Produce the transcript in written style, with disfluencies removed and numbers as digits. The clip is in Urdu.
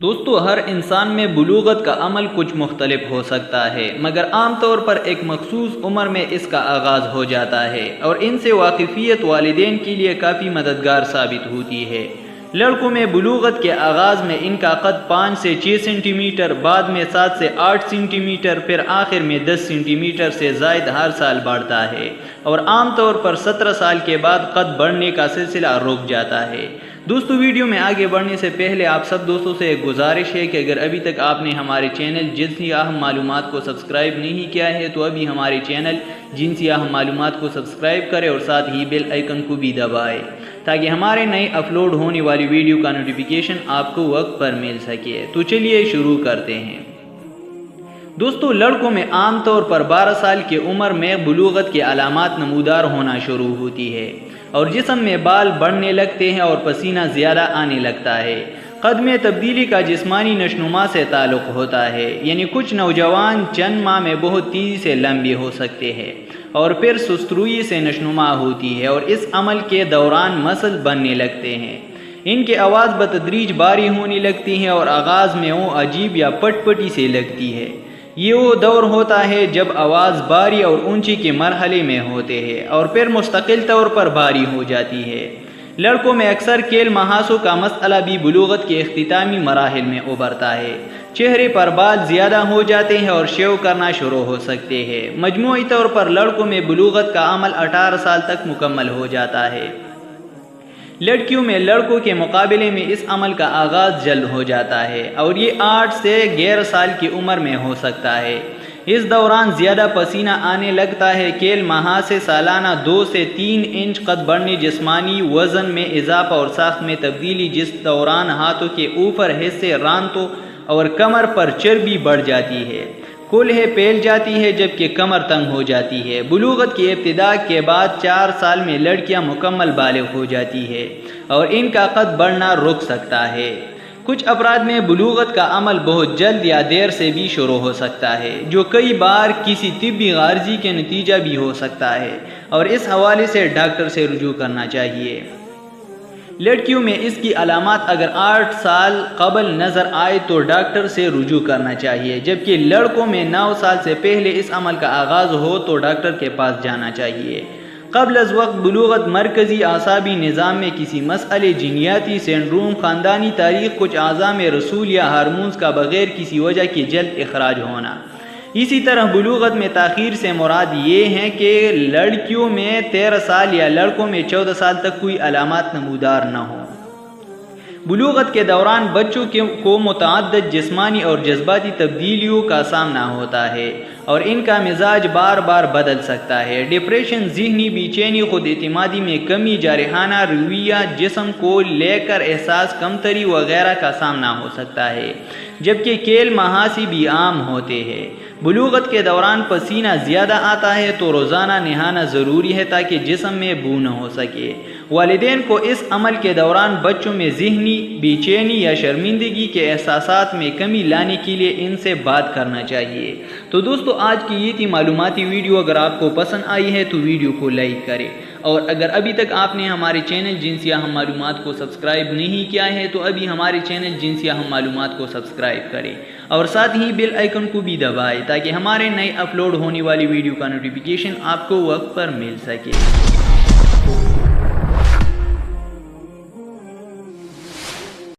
دوستو ہر انسان میں بلوغت کا عمل کچھ مختلف ہو سکتا ہے، مگر عام طور پر ایک مخصوص عمر میں اس کا آغاز ہو جاتا ہے اور ان سے واقفیت والدین کے لیے کافی مددگار ثابت ہوتی ہے۔ لڑکوں میں بلوغت کے آغاز میں ان کا قد 5 سے 6 سینٹی میٹر، بعد میں 7 سے 8 سینٹی میٹر، پھر آخر میں 10 سینٹی میٹر سے زائد ہر سال بڑھتا ہے اور عام طور پر 17 سال کے بعد قد بڑھنے کا سلسلہ رک جاتا ہے۔ دوستو ویڈیو میں آگے بڑھنے سے پہلے آپ سب دوستوں سے ایک گزارش ہے کہ اگر ابھی تک آپ نے ہمارے چینل جنسی اہم معلومات کو سبسکرائب نہیں کیا ہے تو ابھی ہمارے چینل جنسی اہم معلومات کو سبسکرائب کریں اور ساتھ ہی بیل آئیکن کو بھی دبائیں تاکہ ہمارے نئے اپلوڈ ہونے والی ویڈیو کا نوٹیفیکیشن آپ کو وقت پر مل سکے۔ تو چلیے شروع کرتے ہیں۔ دوستو لڑکوں میں عام طور پر 12 سال کی عمر میں بلوغت کے علامات نمودار ہونا شروع ہوتی ہے اور جسم میں بال بڑھنے لگتے ہیں اور پسینہ زیادہ آنے لگتا ہے۔ قد میں تبدیلی کا جسمانی نشوونما سے تعلق ہوتا ہے، یعنی کچھ نوجوان چند ماہ میں بہت تیزی سے لمبے ہو سکتے ہیں اور پھر سست روی سے نشوونما ہوتی ہے اور اس عمل کے دوران مسل بننے لگتے ہیں۔ ان کی آواز بتدریج باری ہونے لگتی ہے اور آغاز میں وہ عجیب یا پٹ پٹی سے لگتی ہے۔ یہ وہ دور ہوتا ہے جب آواز باری اور اونچی کے مرحلے میں ہوتے ہیں اور پھر مستقل طور پر باری ہو جاتی ہے۔ لڑکوں میں اکثر کیل محاسوں کا مسئلہ بھی بلوغت کے اختتامی مراحل میں ابھرتا ہے۔ چہرے پر بال زیادہ ہو جاتے ہیں اور شیو کرنا شروع ہو سکتے ہیں۔ مجموعی طور پر لڑکوں میں بلوغت کا عمل 18 سال تک مکمل ہو جاتا ہے۔ لڑکیوں میں لڑکوں کے مقابلے میں اس عمل کا آغاز جلد ہو جاتا ہے اور یہ 8 سے 11 سال کی عمر میں ہو سکتا ہے۔ اس دوران زیادہ پسینہ آنے لگتا ہے۔ کیل محاسے سالانہ 2 سے 3 انچ قد بڑھنے، جسمانی وزن میں اضافہ اور ساخت میں تبدیلی، جس دوران ہاتھوں کے اوپر حصے، رانتوں اور کمر پر چربی بڑھ جاتی ہے۔ کولہیں پھیل جاتی ہے جبکہ کمر تنگ ہو جاتی ہے۔ بلوغت کی ابتدا کے بعد 4 سال میں لڑکیاں مکمل بالغ ہو جاتی ہے اور ان کا قد بڑھنا رک سکتا ہے۔ کچھ افراد میں بلوغت کا عمل بہت جلد یا دیر سے بھی شروع ہو سکتا ہے، جو کئی بار کسی طبی غرضی کے نتیجہ بھی ہو سکتا ہے اور اس حوالے سے ڈاکٹر سے رجوع کرنا چاہیے۔ لڑکیوں میں اس کی علامات اگر 8 سال قبل نظر آئے تو ڈاکٹر سے رجوع کرنا چاہیے، جبکہ لڑکوں میں 9 سال سے پہلے اس عمل کا آغاز ہو تو ڈاکٹر کے پاس جانا چاہیے۔ قبل از وقت بلوغت مرکزی اعصابی نظام میں کسی مسئلے، جینیاتی سنڈروم، خاندانی تاریخ، کچھ اعضاء میں رسول یا ہارمونز کا بغیر کسی وجہ کے جلد اخراج ہونا۔ اسی طرح بلوغت میں تاخیر سے مراد یہ ہے کہ لڑکیوں میں 13 سال یا لڑکوں میں 14 سال تک کوئی علامات نمودار نہ ہوں۔ بلوغت کے دوران بچوں کو متعدد جسمانی اور جذباتی تبدیلیوں کا سامنا ہوتا ہے اور ان کا مزاج بار بار بدل سکتا ہے۔ ڈپریشن، ذہنی بے چینی، خود اعتمادی میں کمی، جارحانہ رویہ، جسم کو لے کر احساس کمتری وغیرہ کا سامنا ہو سکتا ہے، جبکہ کیل محاسی بھی عام ہوتے ہیں۔ بلوغت کے دوران پسینہ زیادہ آتا ہے تو روزانہ نہانا ضروری ہے تاکہ جسم میں بو نہ ہو سکے۔ والدین کو اس عمل کے دوران بچوں میں ذہنی بے چینی یا شرمندگی کے احساسات میں کمی لانے کے لیے ان سے بات کرنا چاہیے۔ تو دوستو آج کی یہ تھی معلوماتی ویڈیو۔ اگر آپ کو پسند آئی ہے تو ویڈیو کو لائک کریں اور اگر ابھی تک آپ نے ہمارے چینل جنسی اہم معلومات کو سبسکرائب نہیں کیا ہے تو ابھی ہمارے چینل جنسی اہم معلومات کو سبسکرائب کریں اور ساتھ ہی بیل آئیکن کو بھی دبائیں تاکہ ہمارے نئے اپلوڈ ہونے والی ویڈیو کا نوٹیفیکیشن آپ کو وقت پر مل سکے۔